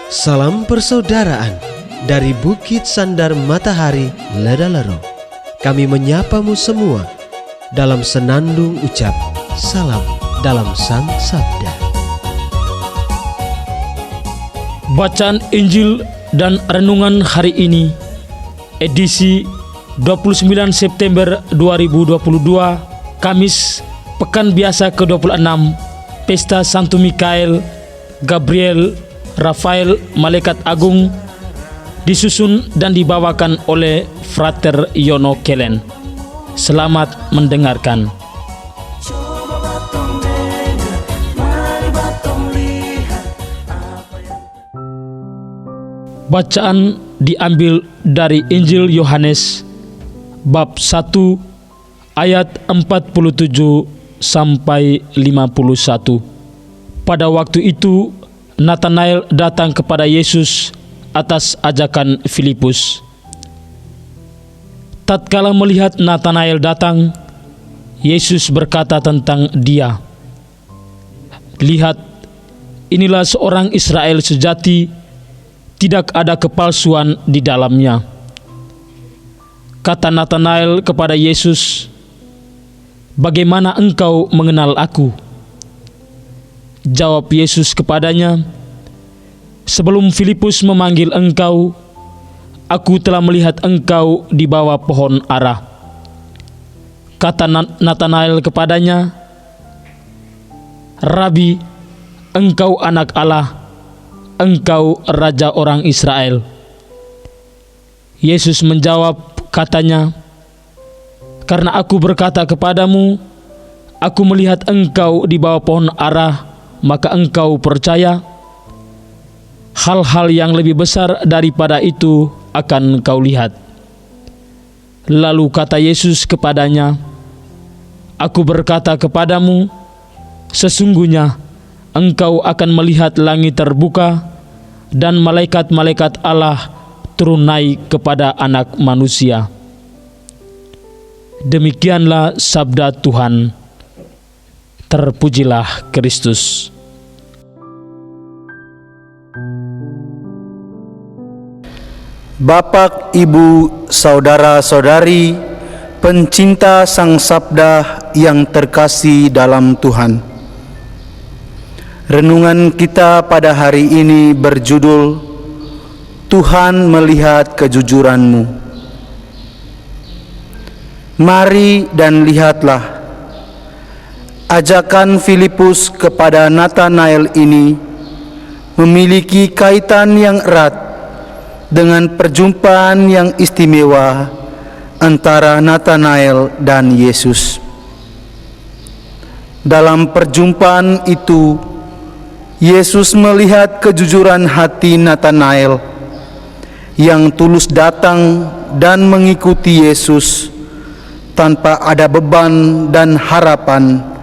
Salam persaudaraan dari Bukit Sandar Matahari Ledalero. Kami menyapamu semua dalam senandung ucap salam dalam Sang Sabda. Bacaan Injil dan renungan hari ini, edisi 29 September 2022, Kamis, Pekan Biasa ke-26, Pesta Santo Mikael, Gabriel, Rafael, Malaikat Agung, disusun dan dibawakan oleh Frater Yono Kelen. Selamat mendengarkan. Bacaan diambil dari Injil Yohanes bab 1 ayat 47 sampai 51. Pada waktu itu Natanael datang kepada Yesus atas ajakan Filipus. Tatkala melihat Natanael datang, Yesus berkata tentang dia, "Lihat, inilah seorang Israel sejati, tidak ada kepalsuan di dalamnya." Kata Natanael kepada Yesus, "Bagaimana engkau mengenal aku?" Jawab Yesus kepadanya, "Sebelum Filipus memanggil engkau, aku telah melihat engkau di bawah pohon ara." Kata Natanael kepadanya, "Rabi, engkau anak Allah, engkau Raja orang Israel." Yesus menjawab katanya, "Karena aku berkata kepadamu, aku melihat engkau di bawah pohon ara, maka engkau percaya? Hal-hal yang lebih besar daripada itu akan kau lihat." Lalu kata Yesus kepadanya, "Aku berkata kepadamu, sesungguhnya engkau akan melihat langit terbuka dan malaikat-malaikat Allah turun naik kepada Anak Manusia." Demikianlah sabda Tuhan. Terpujilah Kristus. Bapak, Ibu, saudara-saudari, pencinta Sang Sabda yang terkasih dalam Tuhan. Renungan kita pada hari ini berjudul Tuhan melihat kejujuranmu. Mari dan lihatlah, ajakan Filipus kepada Natanael ini memiliki kaitan yang erat dengan perjumpaan yang istimewa antara Natanael dan Yesus. Dalam perjumpaan itu, Yesus melihat kejujuran hati Natanael yang tulus datang dan mengikuti Yesus tanpa ada beban dan harapan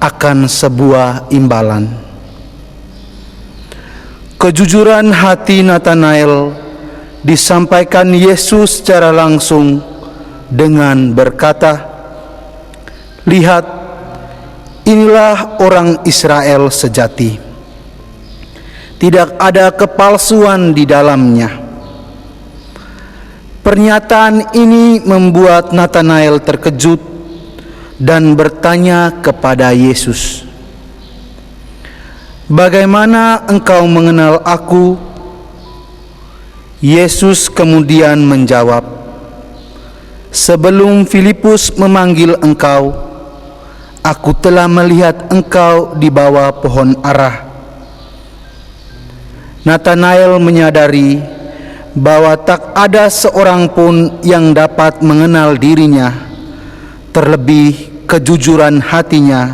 akan sebuah imbalan. Kejujuran hati Natanael disampaikan Yesus secara langsung dengan berkata, "Lihat, inilah orang Israel sejati. Tidak ada kepalsuan di dalamnya." Pernyataan ini membuat Natanael terkejut dan bertanya kepada Yesus, "Bagaimana engkau mengenal aku?" Yesus kemudian menjawab, "Sebelum Filipus memanggil engkau, aku telah melihat engkau di bawah pohon ara." Natanael menyadari bahwa tak ada seorang pun yang dapat mengenal dirinya, terlebih kejujuran hatinya,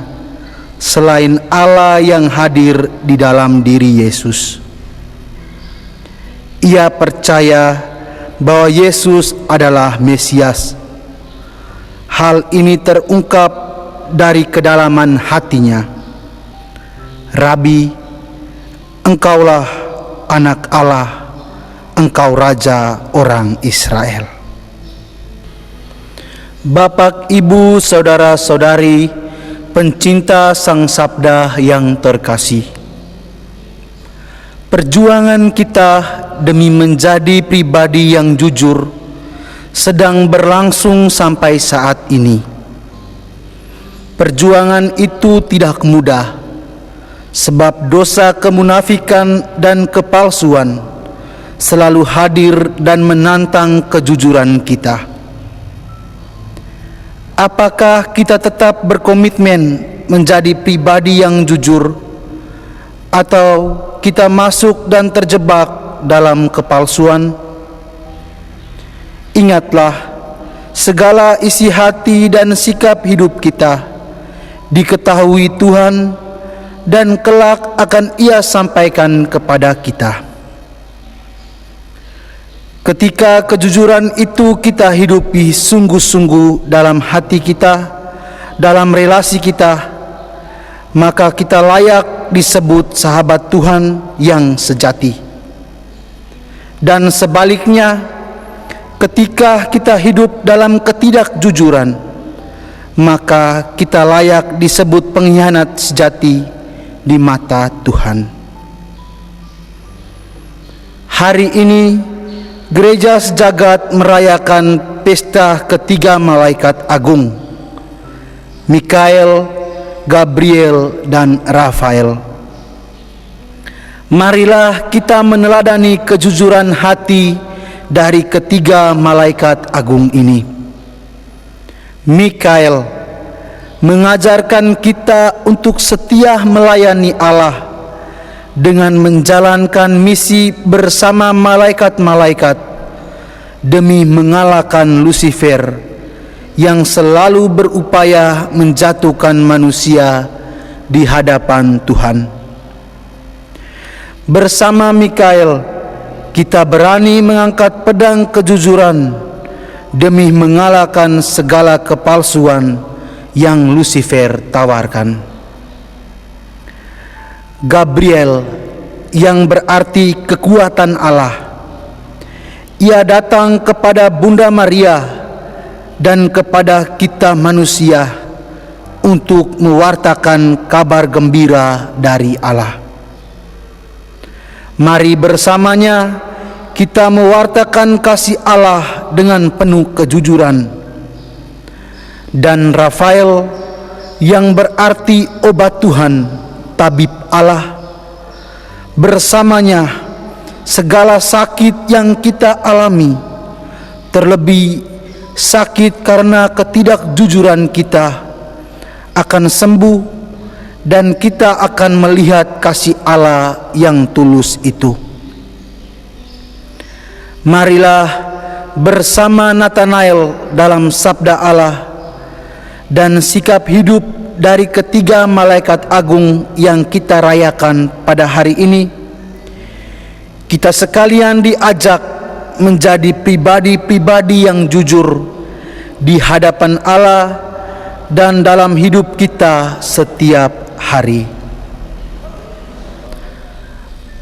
selain Allah yang hadir di dalam diri Yesus. Ia percaya bahwa Yesus adalah Mesias. Hal ini terungkap dari kedalaman hatinya. "Rabi, engkaulah anak Allah, engkau Raja orang Israel." Bapak, Ibu, saudara-saudari, pencinta Sang Sabda yang terkasih, Perjuangan kita demi menjadi pribadi yang jujur sedang berlangsung sampai saat ini. Perjuangan itu tidak mudah, sebab dosa kemunafikan dan kepalsuan selalu hadir dan menantang kejujuran kita. Apakah kita tetap berkomitmen menjadi pribadi yang jujur, atau kita masuk dan terjebak dalam kepalsuan? Ingatlah, segala isi hati dan sikap hidup kita diketahui Tuhan dan kelak akan Ia sampaikan kepada kita. Ketika kejujuran itu kita hidupi sungguh-sungguh dalam hati kita, dalam relasi kita, maka kita layak disebut sahabat Tuhan yang sejati. Dan sebaliknya, ketika kita hidup dalam ketidakjujuran, maka kita layak disebut pengkhianat sejati di mata Tuhan. Hari ini Gereja sejagat merayakan pesta ketiga malaikat agung, Mikael, Gabriel, dan Rafael. Marilah kita meneladani kejujuran hati dari ketiga malaikat agung ini. Mikael mengajarkan kita untuk setia melayani Allah dengan menjalankan misi bersama malaikat-malaikat demi mengalahkan Lucifer yang selalu berupaya menjatuhkan manusia di hadapan Tuhan. Bersama Mikael, kita berani mengangkat pedang kejujuran demi mengalahkan segala kepalsuan yang Lucifer tawarkan. Gabriel, yang berarti kekuatan Allah, ia datang kepada Bunda Maria dan kepada kita manusia untuk mewartakan kabar gembira dari Allah. Mari bersamanya kita mewartakan kasih Allah dengan penuh kejujuran. Dan Rafael, yang berarti obat Tuhan, tabib Allah, bersamanya segala sakit yang kita alami, terlebih sakit karena ketidakjujuran kita, akan sembuh dan kita akan melihat kasih Allah yang tulus itu. Marilah bersama Nathanael dalam sabda Allah dan sikap hidup dari ketiga malaikat agung yang kita rayakan pada hari ini, kita sekalian diajak menjadi pribadi-pribadi yang jujur di hadapan Allah dan dalam hidup kita setiap hari.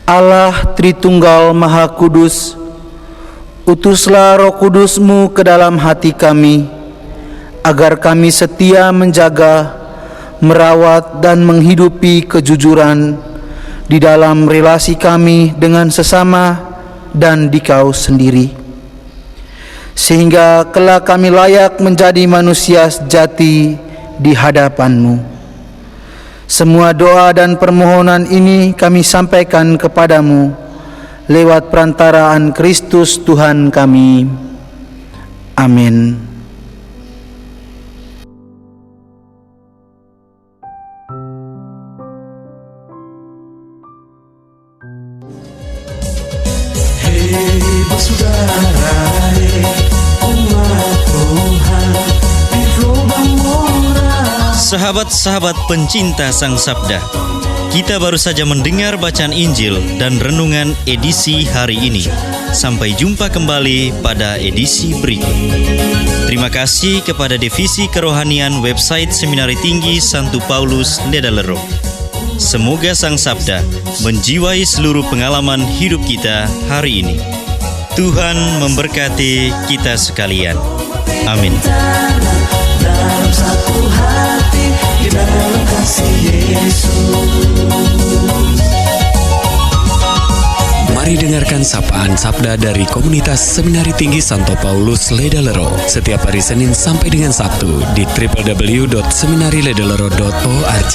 Allah Tritunggal Maha Kudus, utuslah Roh Kudus-Mu ke dalam hati kami, agar kami setia menjaga, merawat dan menghidupi kejujuran di dalam relasi kami dengan sesama dan di Kau sendiri, sehingga kelak kami layak menjadi manusia sejati di hadapan-Mu. Semua doa dan permohonan ini kami sampaikan kepadamu lewat perantaraan Kristus Tuhan kami. Amin. Sahabat-sahabat pencinta Sang Sabda, kita baru saja mendengar bacaan Injil dan renungan edisi hari ini. Sampai jumpa kembali pada edisi berikut. Terima kasih kepada Divisi Kerohanian website Seminari Tinggi Santo Paulus Ledalero. Semoga Sang Sabda menjiwai seluruh pengalaman hidup kita hari ini. Tuhan memberkati kita sekalian. Amin. Dalam satu hati, di dalam kasih Yesus. Mari dengarkan sapaan sabda dari komunitas Seminari Tinggi Santo Paulus Ledalero setiap hari Senin sampai dengan Sabtu di www.seminariledalero.org.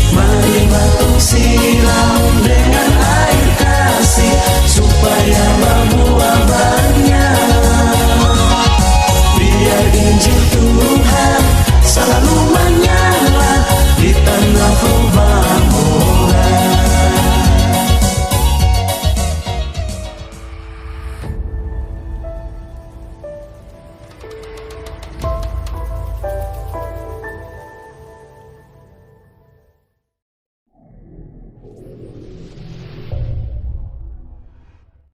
Mari batu silau